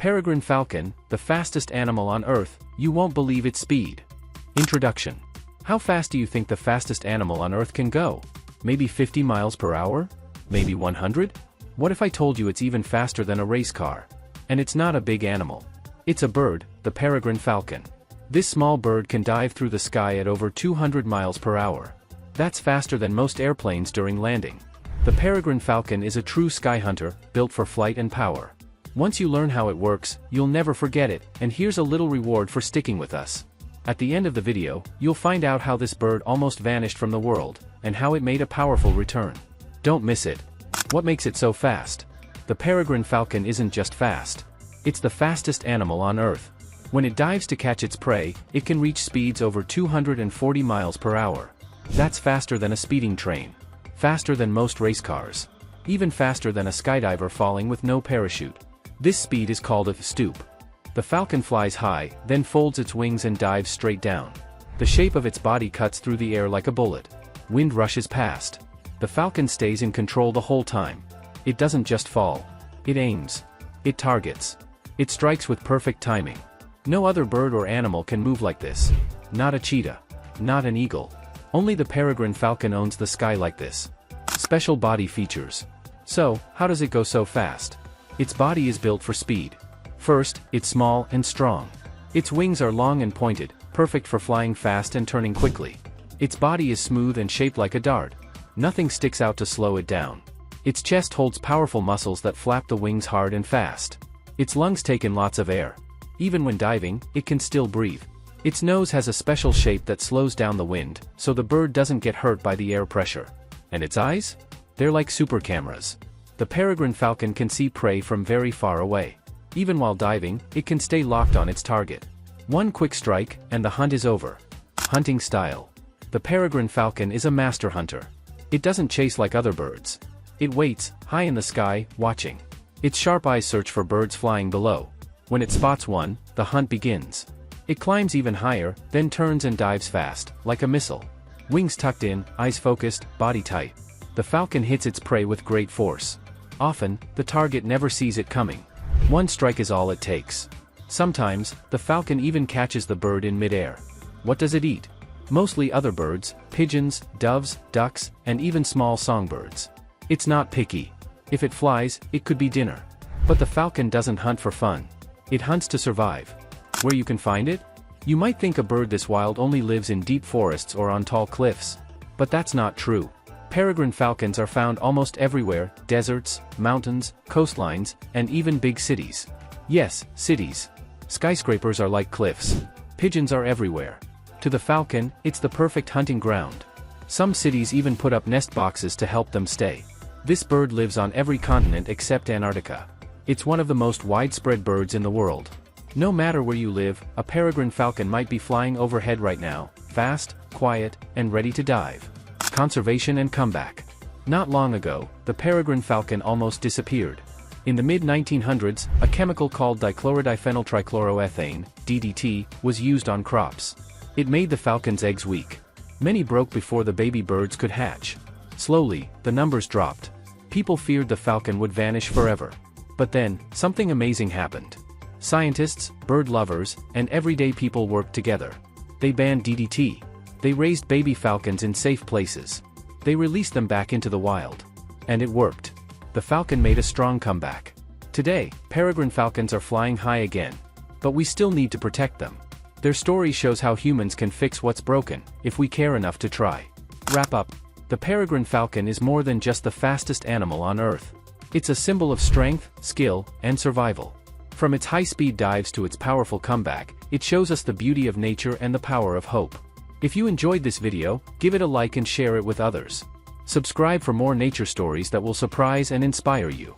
Peregrine falcon, the fastest animal on Earth, you won't believe its speed. Introduction. How fast do you think the fastest animal on Earth can go? Maybe 50 miles per hour? Maybe 100? What if I told you it's even faster than a race car? And it's not a big animal. It's a bird, the peregrine falcon. This small bird can dive through the sky at over 200 miles per hour. That's faster than most airplanes during landing. The peregrine falcon is a true sky hunter, built for flight and power. Once you learn how it works, you'll never forget it, and here's a little reward for sticking with us. At the end of the video, you'll find out how this bird almost vanished from the world, and how it made a powerful return. Don't miss it. What makes it so fast? The peregrine falcon isn't just fast. It's the fastest animal on Earth. When it dives to catch its prey, it can reach speeds over 240 miles per hour. That's faster than a speeding train. Faster than most race cars. Even faster than a skydiver falling with no parachute. This speed is called a stoop. The falcon flies high, then folds its wings and dives straight down. The shape of its body cuts through the air like a bullet. Wind rushes past. The falcon stays in control the whole time. It doesn't just fall. It aims. It targets. It strikes with perfect timing. No other bird or animal can move like this. Not a cheetah. Not an eagle. Only the peregrine falcon owns the sky like this. Special body features. So, how does it go so fast? Its body is built for speed. First, it's small and strong. Its wings are long and pointed, perfect for flying fast and turning quickly. Its body is smooth and shaped like a dart. Nothing sticks out to slow it down. Its chest holds powerful muscles that flap the wings hard and fast. Its lungs take in lots of air. Even when diving, it can still breathe. Its nose has a special shape that slows down the wind, so the bird doesn't get hurt by the air pressure. And its eyes? They're like super cameras. The peregrine falcon can see prey from very far away. Even while diving, it can stay locked on its target. One quick strike, and the hunt is over. Hunting style. The peregrine falcon is a master hunter. It doesn't chase like other birds. It waits, high in the sky, watching. Its sharp eyes search for birds flying below. When it spots one, the hunt begins. It climbs even higher, then turns and dives fast, like a missile. Wings tucked in, eyes focused, body tight. The falcon hits its prey with great force. Often, the target never sees it coming. One strike is all it takes. Sometimes, the falcon even catches the bird in midair. What does it eat? Mostly other birds, pigeons, doves, ducks, and even small songbirds. It's not picky. If it flies, it could be dinner. But the falcon doesn't hunt for fun. It hunts to survive. Where you can find it? You might think a bird this wild only lives in deep forests or on tall cliffs. But that's not true. Peregrine falcons are found almost everywhere: deserts, mountains, coastlines, and even big cities. Yes, cities. Skyscrapers are like cliffs. Pigeons are everywhere. To the falcon, it's the perfect hunting ground. Some cities even put up nest boxes to help them stay. This bird lives on every continent except Antarctica. It's one of the most widespread birds in the world. No matter where you live, a peregrine falcon might be flying overhead right now, fast, quiet, and ready to dive. Conservation and comeback. Not long ago, the peregrine falcon almost disappeared. In the mid-1900s, a chemical called dichlorodiphenyltrichloroethane, DDT, was used on crops. It made the falcon's eggs weak. Many broke before the baby birds could hatch. Slowly, the numbers dropped. People feared the falcon would vanish forever. But then, something amazing happened. Scientists, bird lovers, and everyday people worked together. They banned DDT. They raised baby falcons in safe places. They released them back into the wild. And it worked. The falcon made a strong comeback. Today, peregrine falcons are flying high again. But we still need to protect them. Their story shows how humans can fix what's broken, if we care enough to try. Wrap up. The peregrine falcon is more than just the fastest animal on Earth. It's a symbol of strength, skill, and survival. From its high-speed dives to its powerful comeback, it shows us the beauty of nature and the power of hope. If you enjoyed this video, give it a like and share it with others. Subscribe for more nature stories that will surprise and inspire you.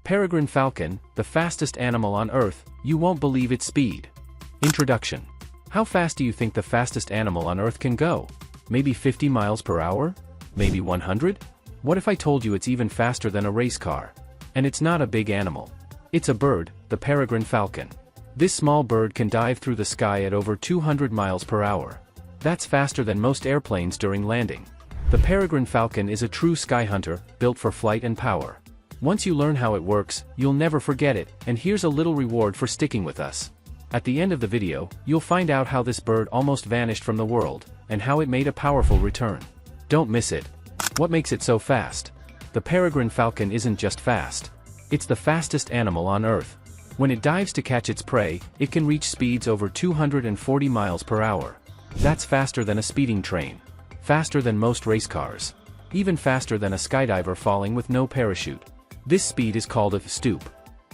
Peregrine falcon, the fastest animal on Earth, you won't believe its speed. Introduction. How fast do you think the fastest animal on Earth can go? Maybe 50 miles per hour? Maybe 100? What if I told you it's even faster than a race car? And it's not a big animal. It's a bird, the peregrine falcon. This small bird can dive through the sky at over 200 miles per hour. That's faster than most airplanes during landing. The peregrine falcon is a true sky hunter, built for flight and power. Once you learn how it works, you'll never forget it, and here's a little reward for sticking with us. At the end of the video, you'll find out how this bird almost vanished from the world, and how it made a powerful return. Don't miss it. What makes it so fast? The peregrine falcon isn't just fast. It's the fastest animal on Earth. When it dives to catch its prey, it can reach speeds over 240 miles per hour. That's faster than a speeding train. Faster than most race cars. Even faster than a skydiver falling with no parachute. This speed is called a stoop.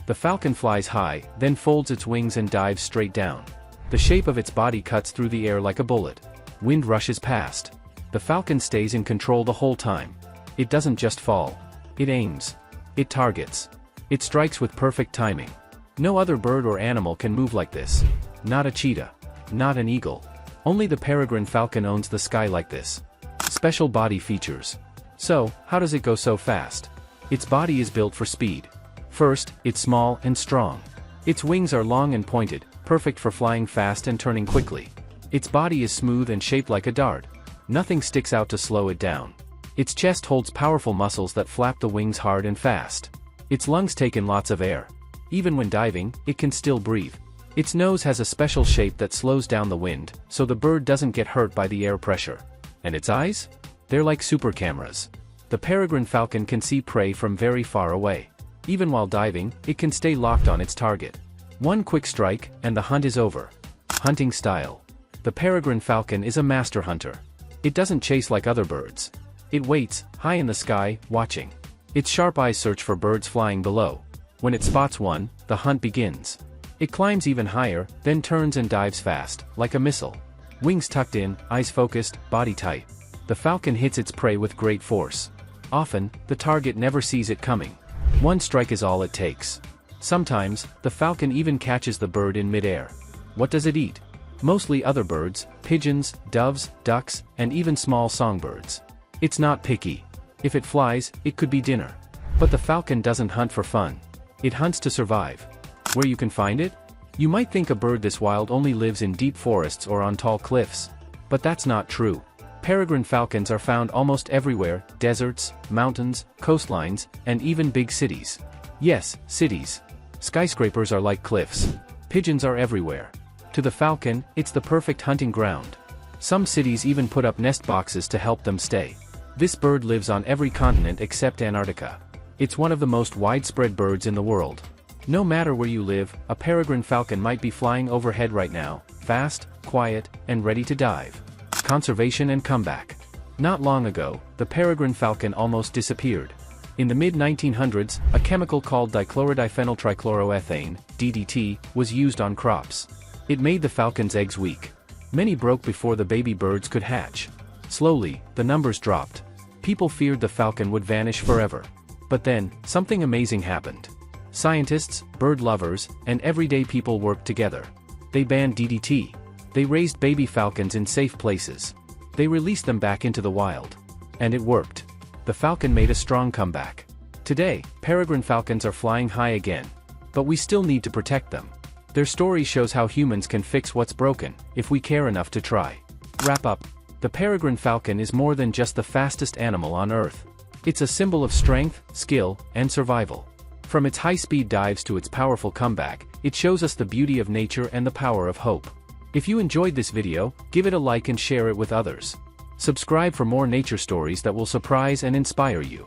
The falcon flies high, then folds its wings and dives straight down. The shape of its body cuts through the air like a bullet. Wind rushes past. The falcon stays in control the whole time. It doesn't just fall. It aims. It targets. It strikes with perfect timing. No other bird or animal can move like this. Not a cheetah. Not an eagle. Only the peregrine falcon owns the sky like this. Special body features. So, how does it go so fast? Its body is built for speed. First, it's small and strong. Its wings are long and pointed, perfect for flying fast and turning quickly. Its body is smooth and shaped like a dart. Nothing sticks out to slow it down. Its chest holds powerful muscles that flap the wings hard and fast. Its lungs take in lots of air. Even when diving, it can still breathe. Its nose has a special shape that slows down the wind, so the bird doesn't get hurt by the air pressure. And its eyes? They're like super cameras. The peregrine falcon can see prey from very far away. Even while diving, it can stay locked on its target. One quick strike, and the hunt is over. Hunting style. The peregrine falcon is a master hunter. It doesn't chase like other birds. It waits, high in the sky, watching. Its sharp eyes search for birds flying below. When it spots one, the hunt begins. It climbs even higher, then turns and dives fast, like a missile. Wings tucked in, eyes focused, body tight. The falcon hits its prey with great force. Often, the target never sees it coming. One strike is all it takes. Sometimes, the falcon even catches the bird in midair. What does it eat? Mostly other birds, pigeons, doves, ducks, and even small songbirds. It's not picky. If it flies, it could be dinner. But the falcon doesn't hunt for fun. It hunts to survive. Where you can find it? You might think a bird this wild only lives in deep forests or on tall cliffs. But that's not true. Peregrine falcons are found almost everywhere: deserts, mountains, coastlines, and even big cities. Yes, cities. Skyscrapers are like cliffs. Pigeons are everywhere. To the falcon, it's the perfect hunting ground. Some cities even put up nest boxes to help them stay. This bird lives on every continent except Antarctica. It's one of the most widespread birds in the world. No matter where you live, a peregrine falcon might be flying overhead right now, fast, quiet, and ready to dive. Conservation and comeback. Not long ago, the peregrine falcon almost disappeared. In the mid-1900s, a chemical called dichlorodiphenyltrichloroethane, DDT, was used on crops. It made the falcon's eggs weak. Many broke before the baby birds could hatch. Slowly, the numbers dropped. People feared the falcon would vanish forever. But then, something amazing happened. Scientists, bird lovers, and everyday people worked together. They banned DDT. They raised baby falcons in safe places. They released them back into the wild. And it worked. The falcon made a strong comeback. Today, peregrine falcons are flying high again. But we still need to protect them. Their story shows how humans can fix what's broken, if we care enough to try. Wrap up. The peregrine falcon is more than just the fastest animal on Earth. It's a symbol of strength, skill, and survival. From its high-speed dives to its powerful comeback, it shows us the beauty of nature and the power of hope. If you enjoyed this video, give it a like and share it with others. Subscribe for more nature stories that will surprise and inspire you.